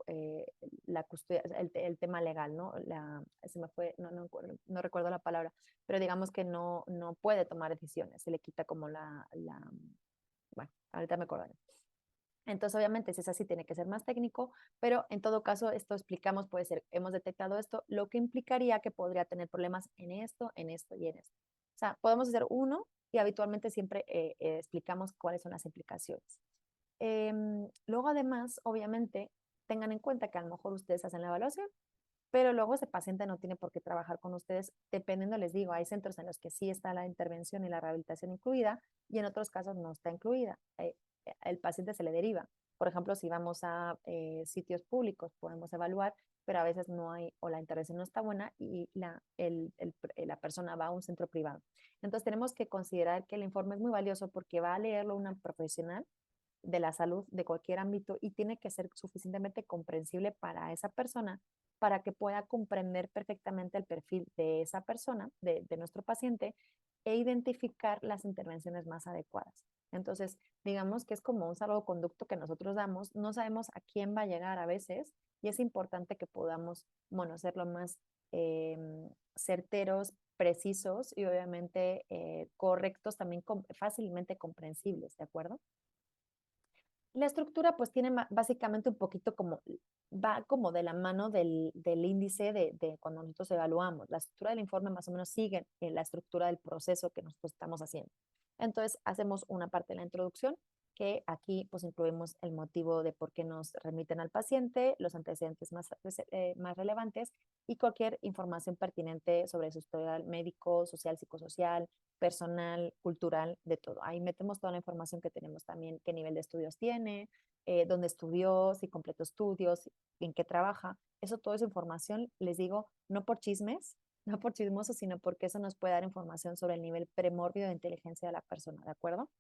custodia, el tema legal, ¿no? Se me fue, no recuerdo la palabra, pero digamos que no puede tomar decisiones, se le quita como bueno, ahorita me acordaré. Entonces, obviamente, si es así, tiene que ser más técnico, pero en todo caso, esto explicamos, puede ser, hemos detectado esto, lo que implicaría que podría tener problemas en esto y en esto. O sea, podemos hacer uno y habitualmente siempre explicamos cuáles son las implicaciones. Luego, además, obviamente, tengan en cuenta que a lo mejor ustedes hacen la evaluación, pero luego ese paciente no tiene por qué trabajar con ustedes, dependiendo, les digo, hay centros en los que sí está la intervención y la rehabilitación incluida y en otros casos no está incluida. El paciente se le deriva. Por ejemplo, si vamos a sitios públicos, podemos evaluar, pero a veces no hay o la intervención no está buena y la persona va a un centro privado. Entonces tenemos que considerar que el informe es muy valioso porque va a leerlo una profesional de la salud de cualquier ámbito y tiene que ser suficientemente comprensible para esa persona para que pueda comprender perfectamente el perfil de esa persona, de nuestro paciente, e identificar las intervenciones más adecuadas. Entonces, digamos que es como un salvoconducto que nosotros damos, no sabemos a quién va a llegar a veces y es importante que podamos, bueno, ser lo más eh, certeros, precisos y obviamente correctos, también fácilmente comprensibles, ¿de acuerdo? La estructura pues tiene básicamente un poquito como, va como de la mano del índice de cuando nosotros evaluamos. La estructura del informe más o menos sigue la estructura del proceso que nosotros estamos haciendo. Entonces hacemos una parte de la introducción, que aquí pues incluimos el motivo de por qué nos remiten al paciente, los antecedentes más relevantes y cualquier información pertinente sobre su historial médico, social, psicosocial, personal, cultural, de todo. Ahí metemos toda la información que tenemos también, qué nivel de estudios tiene, dónde estudió, si completó estudios, en qué trabaja. Eso, toda esa información, les digo, no por chismes, no por chismoso, sino porque eso nos puede dar información sobre el nivel premórbido de inteligencia de la persona, ¿de acuerdo?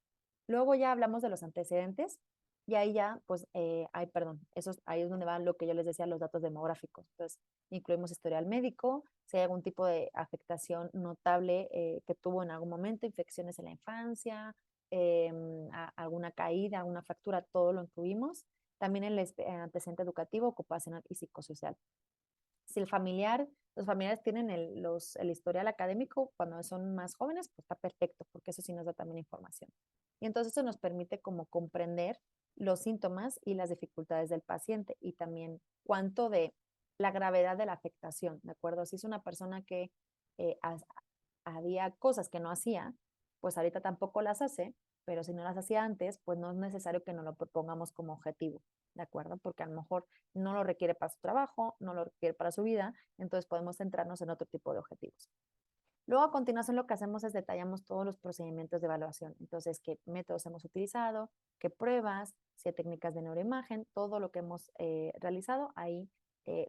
Luego ya hablamos de los antecedentes y ahí ya, pues, perdón, ahí es donde van lo que yo les decía, los datos demográficos. Entonces, incluimos historial médico, si hay algún tipo de afectación notable que tuvo en algún momento, infecciones en la infancia, alguna caída, alguna fractura, todo lo incluimos. También el antecedente educativo, ocupacional y psicosocial. Si los familiares tienen el historial académico cuando son más jóvenes, pues está perfecto, porque eso sí nos da también información. Y entonces eso nos permite como comprender los síntomas y las dificultades del paciente y también cuánto de la gravedad de la afectación, ¿de acuerdo? Si es una persona que eh, había cosas que no hacía, pues ahorita tampoco las hace, pero si no las hacía antes, pues no es necesario que nos lo propongamos como objetivo, ¿de acuerdo? Porque a lo mejor no lo requiere para su trabajo, no lo requiere para su vida, entonces podemos centrarnos en otro tipo de objetivos. Luego, a continuación, lo que hacemos es detallamos todos los procedimientos de evaluación. Entonces, qué métodos hemos utilizado, qué pruebas, si hay técnicas de neuroimagen, todo lo que hemos realizado, ahí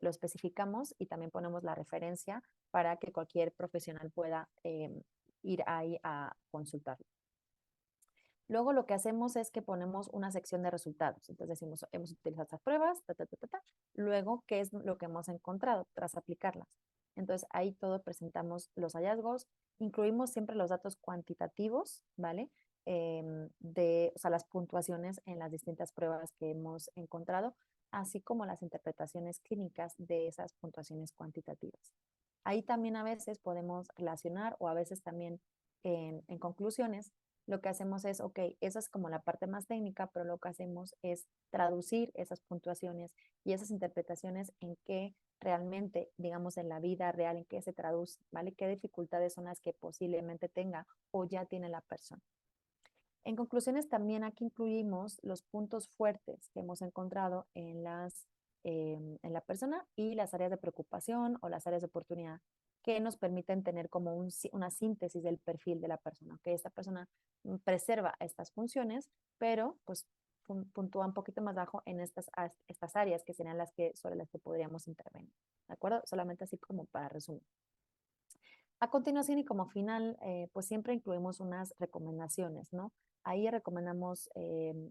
lo especificamos y también ponemos la referencia para que cualquier profesional pueda ir ahí a consultarlo. Luego lo que hacemos es que ponemos una sección de resultados. Entonces decimos, hemos utilizado estas pruebas, ta, ta, ta, ta, ta. Luego, ¿qué es lo que hemos encontrado tras aplicarlas? Entonces ahí todo presentamos los hallazgos, incluimos siempre los datos cuantitativos, ¿vale? O sea, las puntuaciones en las distintas pruebas que hemos encontrado, así como las interpretaciones clínicas de esas puntuaciones cuantitativas. Ahí también a veces podemos relacionar o a veces también en conclusiones lo que hacemos es, ok, esa es como la parte más técnica, pero lo que hacemos es traducir esas puntuaciones y esas interpretaciones en qué realmente, digamos, en la vida real, en qué se traduce, ¿vale? ¿Qué dificultades son las que posiblemente tenga o ya tiene la persona? En conclusiones, también aquí incluimos los puntos fuertes que hemos encontrado en la persona y las áreas de preocupación o las áreas de oportunidad que nos permiten tener como una síntesis del perfil de la persona, que esta persona preserva estas funciones, pero pues puntúa un poquito más bajo en estas áreas que serían sobre las que podríamos intervenir. ¿De acuerdo? Solamente así como para resumir. A continuación y como final, pues siempre incluimos unas recomendaciones, ¿no? Ahí recomendamos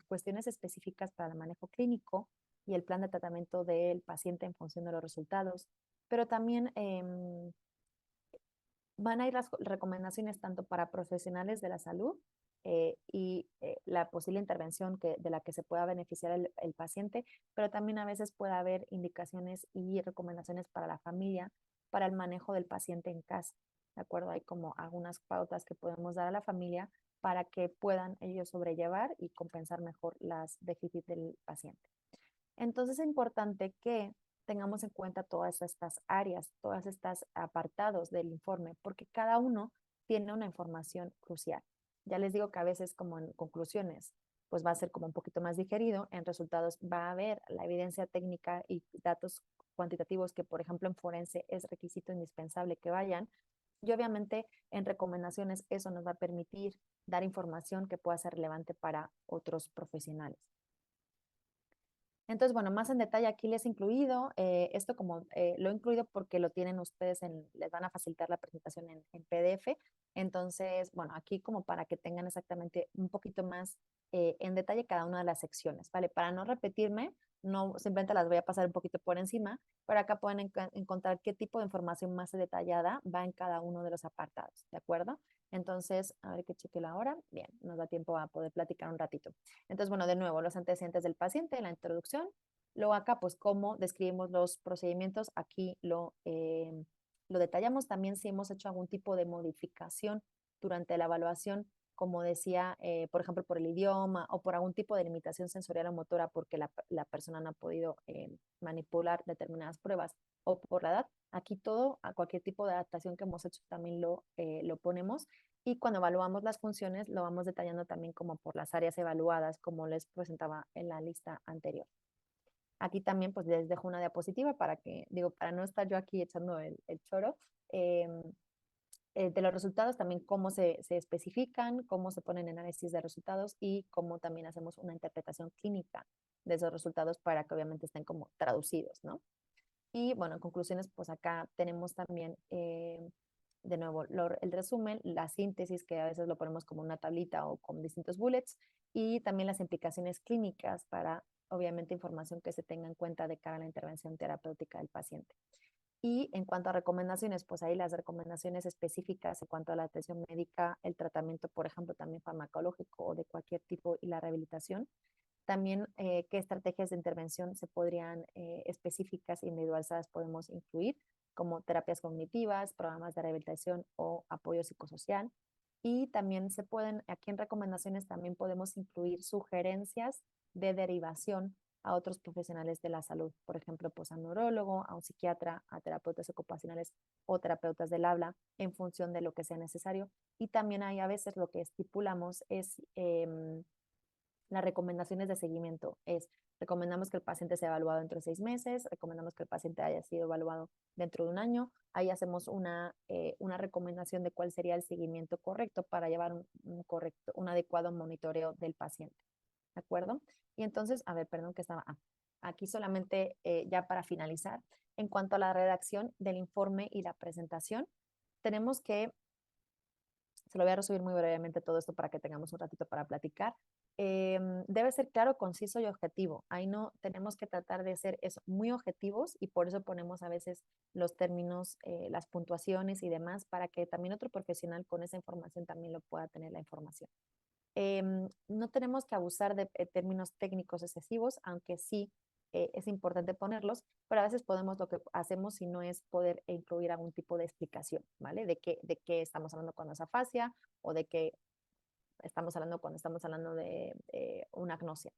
cuestiones específicas para el manejo clínico y el plan de tratamiento del paciente en función de los resultados, pero también van a ir las recomendaciones tanto para profesionales de la salud y la posible intervención de la que se pueda beneficiar el paciente, pero también a veces puede haber indicaciones y recomendaciones para la familia para el manejo del paciente en casa. ¿De acuerdo? Hay como algunas pautas que podemos dar a la familia para que puedan ellos sobrellevar y compensar mejor las déficits del paciente. Entonces es importante que tengamos en cuenta todas estas áreas, todas estas apartados del informe, porque cada uno tiene una información crucial. Ya les digo que a veces como en conclusiones, pues va a ser como un poquito más digerido, en resultados va a haber la evidencia técnica y datos cuantitativos que, por ejemplo, en forense es requisito indispensable que vayan, y obviamente en recomendaciones eso nos va a permitir dar información que pueda ser relevante para otros profesionales. Entonces, bueno, más en detalle aquí les he incluido, esto como lo he incluido porque lo tienen ustedes, les van a facilitar la presentación en PDF. Entonces, bueno, aquí como para que tengan exactamente un poquito más en detalle cada una de las secciones, ¿vale? Para no repetirme, no simplemente las voy a pasar un poquito por encima, pero acá pueden encontrar qué tipo de información más detallada va en cada uno de los apartados, ¿de acuerdo? Entonces, a ver que cheque la hora. Bien, nos da tiempo a poder platicar un ratito. Entonces, bueno, de nuevo, los antecedentes del paciente, la introducción. Luego acá, pues, cómo describimos los procedimientos. Aquí lo detallamos también si hemos hecho algún tipo de modificación durante la evaluación, como decía, por ejemplo, por el idioma o por algún tipo de limitación sensorial o motora porque la persona no ha podido manipular determinadas pruebas o por la edad. Aquí todo, a cualquier tipo de adaptación que hemos hecho también lo ponemos. Y cuando evaluamos las funciones, lo vamos detallando también como por las áreas evaluadas, como les presentaba en la lista anterior. Aquí también pues les dejo una diapositiva para que, digo, para no estar yo aquí echando el choro, eh, de los resultados, también cómo se especifican, cómo se ponen en análisis de resultados y cómo también hacemos una interpretación clínica de esos resultados para que obviamente estén como traducidos, ¿no? Y bueno, en conclusiones, pues acá tenemos también, de nuevo, el resumen, la síntesis, que a veces lo ponemos como una tablita o con distintos bullets, y también las implicaciones clínicas para, obviamente, información que se tenga en cuenta de cara a la intervención terapéutica del paciente. Y en cuanto a recomendaciones, pues ahí las recomendaciones específicas en cuanto a la atención médica, el tratamiento, por ejemplo, también farmacológico o de cualquier tipo y la rehabilitación. También qué estrategias de intervención se podrían específicas e individualizadas podemos incluir, como terapias cognitivas, programas de rehabilitación o apoyo psicosocial. Y también se pueden, aquí en recomendaciones también podemos incluir sugerencias de derivación a otros profesionales de la salud, por ejemplo, pues a un neurólogo, a un psiquiatra, a terapeutas ocupacionales o terapeutas del habla, en función de lo que sea necesario. Y también hay a veces lo que estipulamos es las recomendaciones de seguimiento. Recomendamos que el paciente sea evaluado dentro de 6 meses, recomendamos que el paciente haya sido evaluado dentro de un año. Ahí hacemos una recomendación de cuál sería el seguimiento correcto para llevar un adecuado monitoreo del paciente. ¿De acuerdo? Y entonces, a ver, perdón que estaba aquí solamente ya para finalizar. En cuanto a la redacción del informe y la presentación, tenemos que, se lo voy a resumir muy brevemente todo esto para que tengamos un ratito para platicar. Debe ser claro, conciso y objetivo. Ahí no tenemos que tratar de ser eso, muy objetivos, y por eso ponemos a veces los términos, las puntuaciones y demás, para que también otro profesional con esa información también lo pueda tener la información. No tenemos que abusar de términos técnicos excesivos, aunque sí es importante ponerlos, pero a veces podemos, lo que hacemos si no es poder incluir algún tipo de explicación, ¿vale? De qué estamos hablando cuando es afasia o de qué estamos hablando cuando estamos hablando de una agnosia.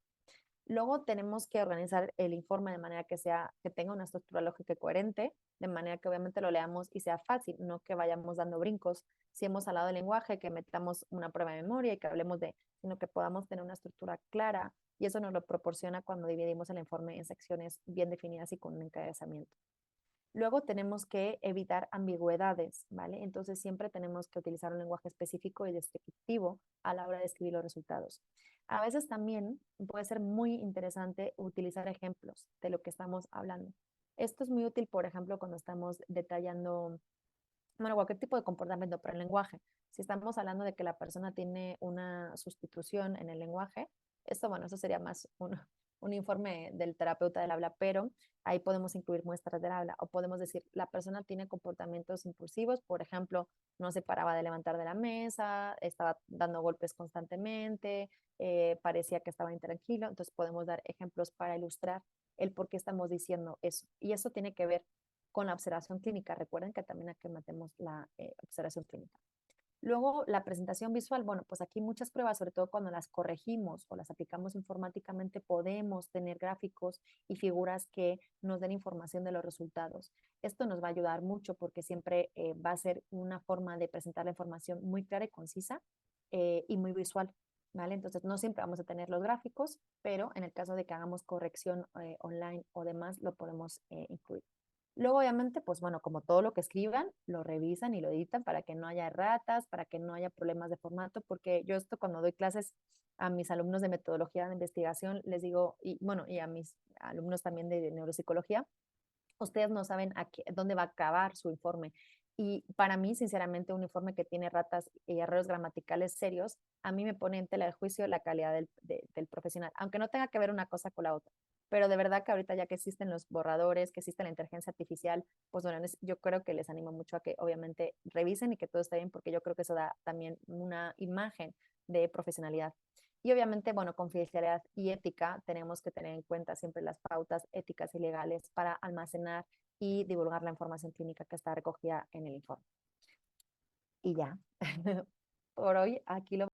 Luego tenemos que organizar el informe de manera que tenga una estructura lógica y coherente, de manera que obviamente lo leamos y sea fácil, no que vayamos dando brincos. Si hemos hablado del lenguaje, que metamos una prueba de memoria y que hablemos sino que podamos tener una estructura clara, y eso nos lo proporciona cuando dividimos el informe en secciones bien definidas y con un encabezamiento. Luego tenemos que evitar ambigüedades, ¿vale? Entonces siempre tenemos que utilizar un lenguaje específico y descriptivo a la hora de escribir los resultados. A veces también puede ser muy interesante utilizar ejemplos de lo que estamos hablando. Esto es muy útil, por ejemplo, cuando estamos detallando, bueno, cualquier tipo de comportamiento para el lenguaje. Si estamos hablando de que la persona tiene una sustitución en el lenguaje, esto, bueno, eso sería más un informe del terapeuta del habla, pero ahí podemos incluir muestras del habla o podemos decir, la persona tiene comportamientos impulsivos, por ejemplo, no se paraba de levantar de la mesa, estaba dando golpes constantemente, parecía que estaba intranquilo, entonces podemos dar ejemplos para ilustrar el por qué estamos diciendo eso. Y eso tiene que ver con la observación clínica. Recuerden que también aquí matemos la observación clínica. Luego, la presentación visual, bueno, pues aquí muchas pruebas, sobre todo cuando las corregimos o las aplicamos informáticamente, podemos tener gráficos y figuras que nos den información de los resultados. Esto nos va a ayudar mucho porque siempre va a ser una forma de presentar la información muy clara y concisa y muy visual, ¿vale? Entonces, no siempre vamos a tener los gráficos, pero en el caso de que hagamos corrección online o demás, lo podemos incluir. Luego, obviamente, pues bueno, como todo lo que escriban, lo revisan y lo editan para que no haya erratas, para que no haya problemas de formato, porque yo esto cuando doy clases a mis alumnos de metodología de investigación, les digo, y bueno, y a mis alumnos también de neuropsicología, ustedes no saben dónde va a acabar su informe. Y para mí, sinceramente, un informe que tiene ratas y errores gramaticales serios, a mí me pone en tela de juicio la calidad del profesional, aunque no tenga que ver una cosa con la otra. Pero de verdad que ahorita ya que existen los borradores, que existe la inteligencia artificial, pues bueno, yo creo que les animo mucho a que obviamente revisen y que todo esté bien, porque yo creo que eso da también una imagen de profesionalidad. Y obviamente, bueno, confidencialidad y ética, tenemos que tener en cuenta siempre las pautas éticas y legales para almacenar y divulgar la información clínica que está recogida en el informe. Y ya, por hoy aquí lo